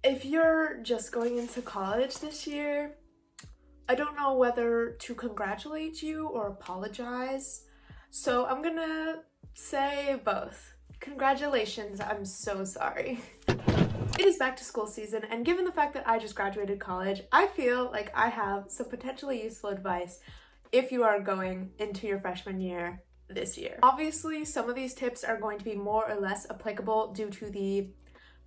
If you're just going into college this year, I don't know whether to congratulate you or apologize. So I'm gonna say both. Congratulations, I'm so sorry. It is back to school season, and given the fact that I just graduated college, I feel like I have some potentially useful advice if you are going into your freshman year this year. Obviously, some of these tips are going to be more or less applicable due to the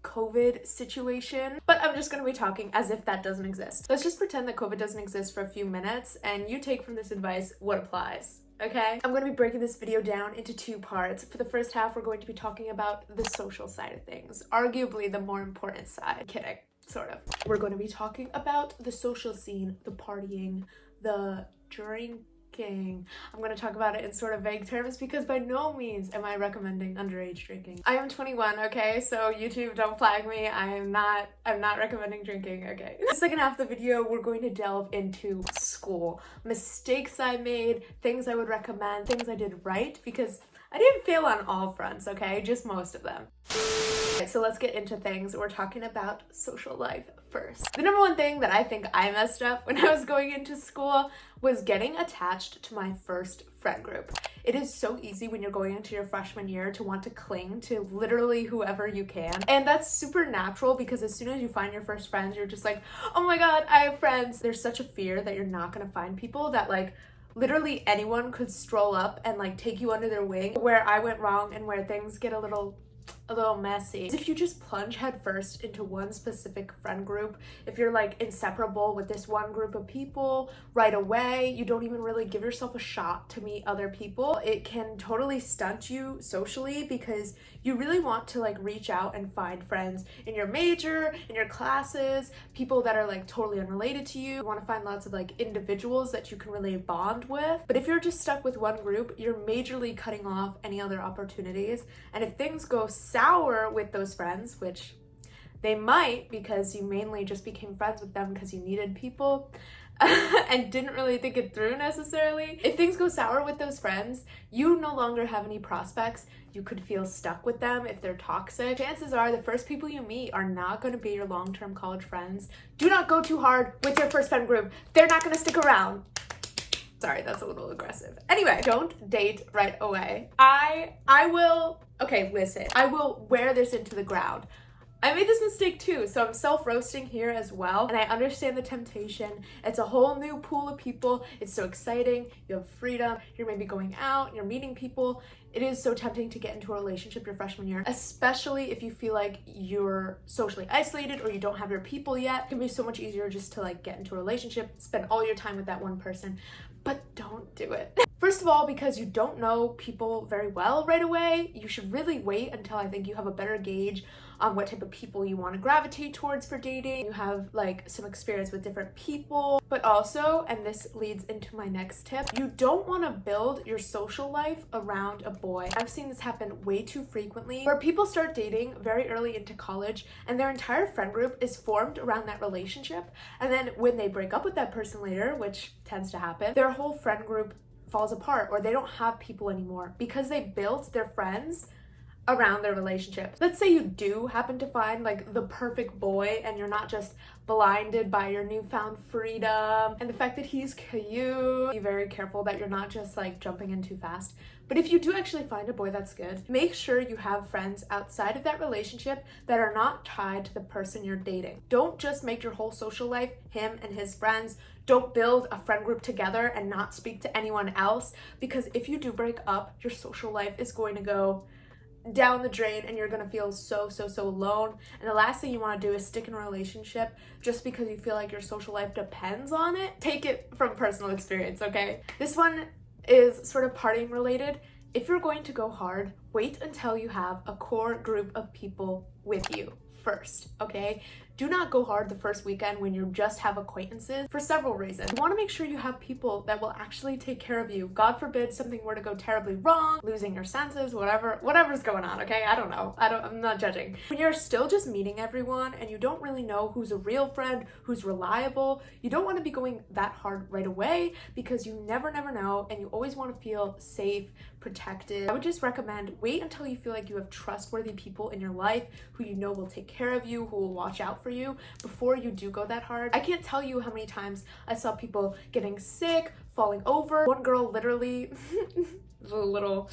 COVID situation, but I'm just going to be talking as if that doesn't exist. Let's just pretend that COVID doesn't exist for a few minutes and you take from this advice what applies. Okay? I'm going to be breaking this video down into two parts. For the first half, we're going to be talking about the social side of things, arguably the more important side. Kidding, sort of. We're going to be talking about the social scene, the partying, the drinking. I'm going to talk about it in sort of vague terms because by no means am I recommending underage drinking. I am 21, okay? So YouTube, don't flag me. I'm not recommending drinking, okay? The second half of the video, we're going to delve into school. Mistakes I made, things I would recommend, things I did right, because I didn't fail on all fronts, okay? Just most of them. Okay, so let's get into things. We're talking about social life first. The number one thing that I think I messed up when I was going into school was getting attached to my first friend group. It is so easy when you're going into your freshman year to want to cling to literally whoever you can. And that's super natural because as soon as you find your first friends, you're just like, oh my God, I have friends. There's such a fear that you're not gonna find people that like literally anyone could stroll up and like take you under their wing. Where I went wrong and where things get a little messy. If you just plunge headfirst into one specific friend group, if you're like inseparable with this one group of people right away, you don't even really give yourself a shot to meet other people, it can totally stunt you socially because you really want to like reach out and find friends in your major, in your classes, people that are like totally unrelated to you. You want to find lots of like individuals that you can really bond with. But if you're just stuck with one group, you're majorly cutting off any other opportunities. And if things go sour with those friends, which they might because you mainly just became friends with them because you needed people and didn't really think it through necessarily. If things go sour with those friends, you no longer have any prospects. You could feel stuck with them if they're toxic. Chances are the first people you meet are not going to be your long-term college friends. Do not go too hard with your first friend group. They're not going to stick around. Sorry, that's a little aggressive. Anyway, don't date right away. I will wear this into the ground. I made this mistake too, so I'm self-roasting here as well, and I understand the temptation. It's a whole new pool of people. It's so exciting. You have freedom. You're maybe going out. You're meeting people. It is so tempting to get into a relationship your freshman year, especially if you feel like you're socially isolated or you don't have your people yet. It can be so much easier just to like get into a relationship, spend all your time with that one person, but don't do it. First of all, because you don't know people very well right away, you should really wait until I think you have a better gauge on what type of people you want to gravitate towards for dating. You have like some experience with different people, but also, and this leads into my next tip, you don't want to build your social life around a boy. I've seen this happen way too frequently where people start dating very early into college and their entire friend group is formed around that relationship. And then when they break up with that person later, which tends to happen, their whole friend group falls apart or they don't have people anymore because they built their friends around their relationship. Let's say you do happen to find like the perfect boy and you're not just blinded by your newfound freedom and the fact that he's cute. Be very careful that you're not just like jumping in too fast. But if you do actually find a boy that's good, make sure you have friends outside of that relationship that are not tied to the person you're dating. Don't just make your whole social life him and his friends. Don't build a friend group together and not speak to anyone else, because if you do break up, your social life is going to go down the drain and you're gonna feel so alone. And the last thing you want to do is stick in a relationship just because you feel like your social life depends on it. Take it from personal experience, okay? This one is sort of partying related. If you're going to go hard, wait until you have a core group of people with you first, okay? Do not go hard the first weekend when you just have acquaintances for several reasons. You want to make sure you have people that will actually take care of you. God forbid something were to go terribly wrong, losing your senses, whatever's going on, okay? I don't know. I'm not judging. When you're still just meeting everyone and you don't really know who's a real friend, who's reliable, you don't want to be going that hard right away because you never know, and you always want to feel safe, protected. I would just recommend wait until you feel like you have trustworthy people in your life who you know will take care of you, who will watch out for you before you do go that hard. I can't tell you how many times I saw people getting sick, falling over. One girl literally, it's a little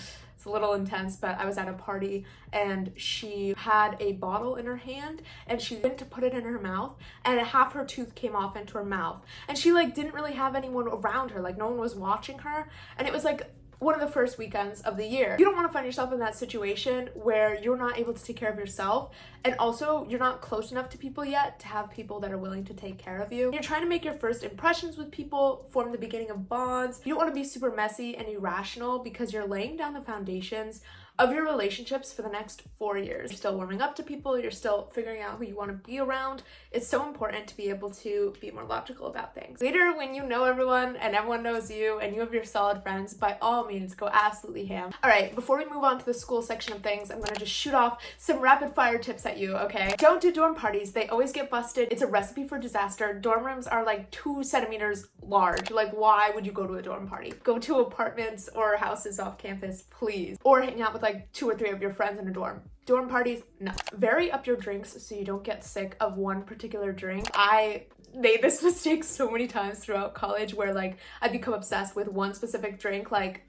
intense, but I was at a party and she had a bottle in her hand and she went to put it in her mouth and half her tooth came off into her mouth. And she like didn't really have anyone around her, like no one was watching her. And it was like one of the first weekends of the year. You don't want to find yourself in that situation where you're not able to take care of yourself, and also you're not close enough to people yet to have people that are willing to take care of you. You're trying to make your first impressions with people, form the beginning of bonds. You don't want to be super messy and irrational because you're laying down the foundations of your relationships for the next 4 years. You're still warming up to people, you're still figuring out who you want to be around. It's so important to be able to be more logical about things. Later, when you know everyone and everyone knows you and you have your solid friends, by all means, go absolutely ham. All right, before we move on to the school section of things, I'm gonna just shoot off some rapid fire tips at you, okay? Don't do dorm parties. They always get busted. It's a recipe for disaster. Dorm rooms are like 2 centimeters large. Like, why would you go to a dorm party? Go to apartments or houses off campus, please. Or hang out with like 2 or 3 of your friends in a dorm. Dorm parties, no. Vary up your drinks so you don't get sick of one particular drink. I made this mistake so many times throughout college where like I become obsessed with one specific drink, like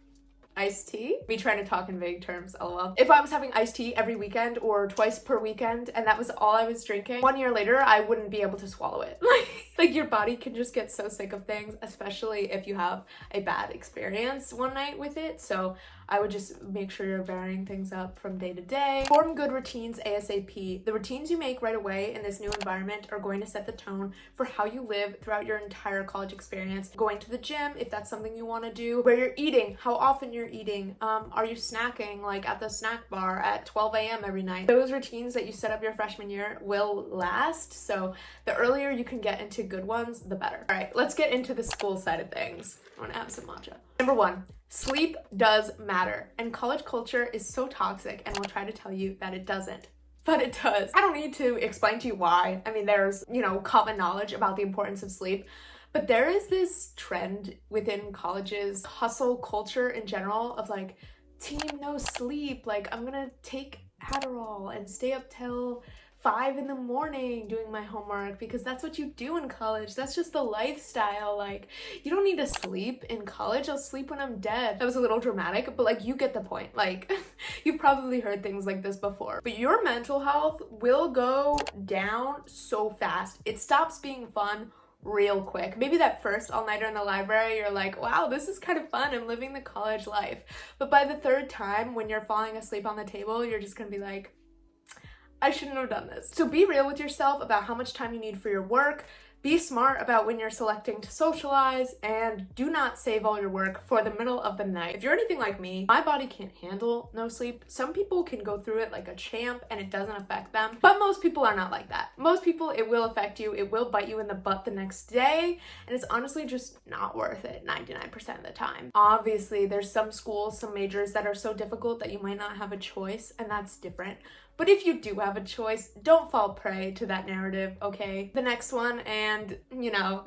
iced tea. Me trying to talk in vague terms, lol. If I was having iced tea every weekend or twice per weekend and that was all I was drinking, 1 year later I wouldn't be able to swallow it. Like your body can just get so sick of things, especially if you have a bad experience one night with it. So I would just make sure you're varying things up from day to day. Form good routines ASAP. The routines you make right away in this new environment are going to set the tone for how you live throughout your entire college experience. Going to the gym, if that's something you want to do. Where you're eating, how often you're eating. Are you snacking like at the snack bar at 12 a.m. every night? Those routines that you set up your freshman year will last. So the earlier you can get into good ones, the better. All right, let's get into the school side of things. I want to have some matcha. Number 1. Sleep does matter, and college culture is so toxic and will try to tell you that it doesn't. But it does. I don't need to explain to you why. I mean, there's, common knowledge about the importance of sleep, but there is this trend within colleges, hustle culture in general, of like, team no sleep, like I'm gonna take Adderall and stay up till 5 in the morning doing my homework because that's what you do in college. That's just the lifestyle. Like, you don't need to sleep in college. I'll sleep when I'm dead. That was a little dramatic, but like, you get the point. Like, you've probably heard things like this before. But your mental health will go down so fast. It stops being fun real quick. Maybe that first all-nighter in the library, you're like, wow, this is kind of fun. I'm living the college life. But by the 3rd time, when you're falling asleep on the table, you're just gonna be like, I shouldn't have done this. So be real with yourself about how much time you need for your work. Be smart about when you're selecting to socialize, and do not save all your work for the middle of the night. If you're anything like me, my body can't handle no sleep. Some people can go through it like a champ and it doesn't affect them, but most people are not like that. Most people, it will affect you. It will bite you in the butt the next day, and it's honestly just not worth it 99% of the time. Obviously, there's some schools, some majors that are so difficult that you might not have a choice, and that's different. But if you do have a choice, don't fall prey to that narrative, okay? The next one, and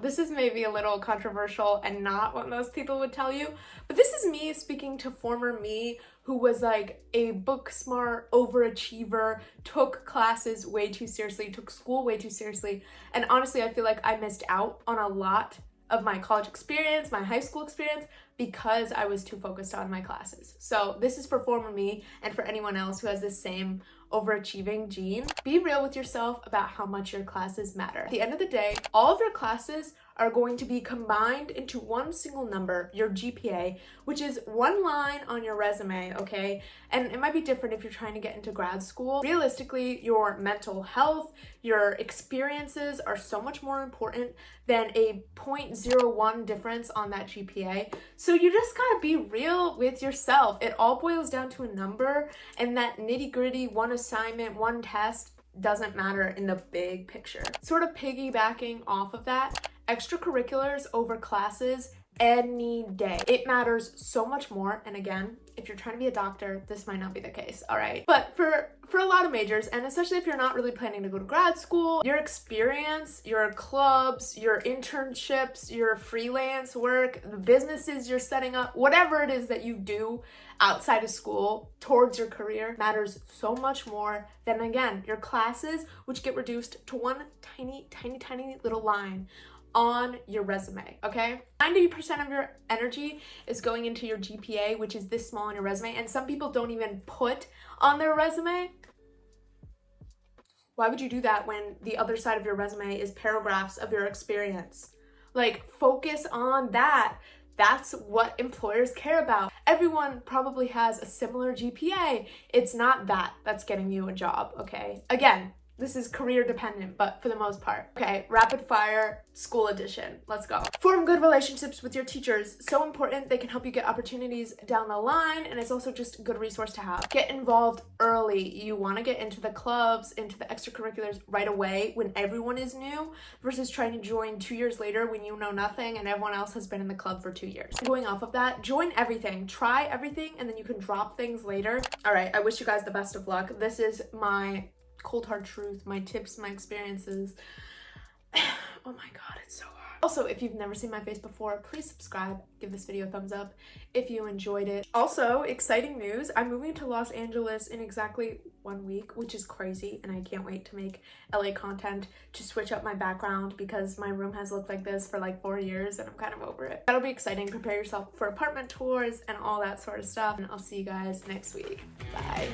this is maybe a little controversial and not what most people would tell you, but this is me speaking to former me who was like a book smart overachiever, took classes way too seriously, took school way too seriously, and honestly, I feel like I missed out on a lot of my college experience, my high school experience, because I was too focused on my classes. So this is for former me and for anyone else who has this same overachieving gene. Be real with yourself about how much your classes matter. At the end of the day, all of your classes are going to be combined into one single number, your GPA, which is one line on your resume, okay? And it might be different if you're trying to get into grad school. Realistically, your mental health, your experiences are so much more important than a 0.01 difference on that GPA. So you just gotta be real with yourself. It all boils down to a number, and that nitty-gritty one assignment, one test doesn't matter in the big picture. Sort of piggybacking off of that, extracurriculars over classes any day. It matters so much more. And again, if you're trying to be a doctor, this might not be the case, all right? But for a lot of majors, and especially if you're not really planning to go to grad school, your experience, your clubs, your internships, your freelance work, the businesses you're setting up, whatever it is that you do outside of school towards your career matters so much more than, again, your classes, which get reduced to one tiny, tiny, tiny little line on your resume, okay? 90% of your energy is going into your GPA, which is this small on your resume, and some people don't even put on their resume. Why would you do that when the other side of your resume is paragraphs of your experience? Like, focus on that. That's what employers care about. Everyone probably has a similar GPA. It's not that that's getting you a job, okay? Again, this is career dependent, but for the most part. Okay, rapid fire school edition. Let's go. Form good relationships with your teachers. So important. They can help you get opportunities down the line, and it's also just a good resource to have. Get involved early. You want to get into the clubs, into the extracurriculars right away when everyone is new versus trying to join 2 years later when you know nothing and everyone else has been in the club for 2 years. Going off of that, join everything. Try everything, and then you can drop things later. All right, I wish you guys the best of luck. This is my cold hard truth, my tips, my experiences. Oh my god, it's so hard. Also, if you've never seen my face before, please subscribe, give this video a thumbs up if you enjoyed it. Also, exciting news, I'm moving to Los Angeles in exactly 1 week, which is crazy, and I can't wait to make LA content to switch up my background because my room has looked like this for like 4 years and I'm kind of over it. That'll be exciting. Prepare yourself for apartment tours and all that sort of stuff, and I'll see you guys next week. Bye.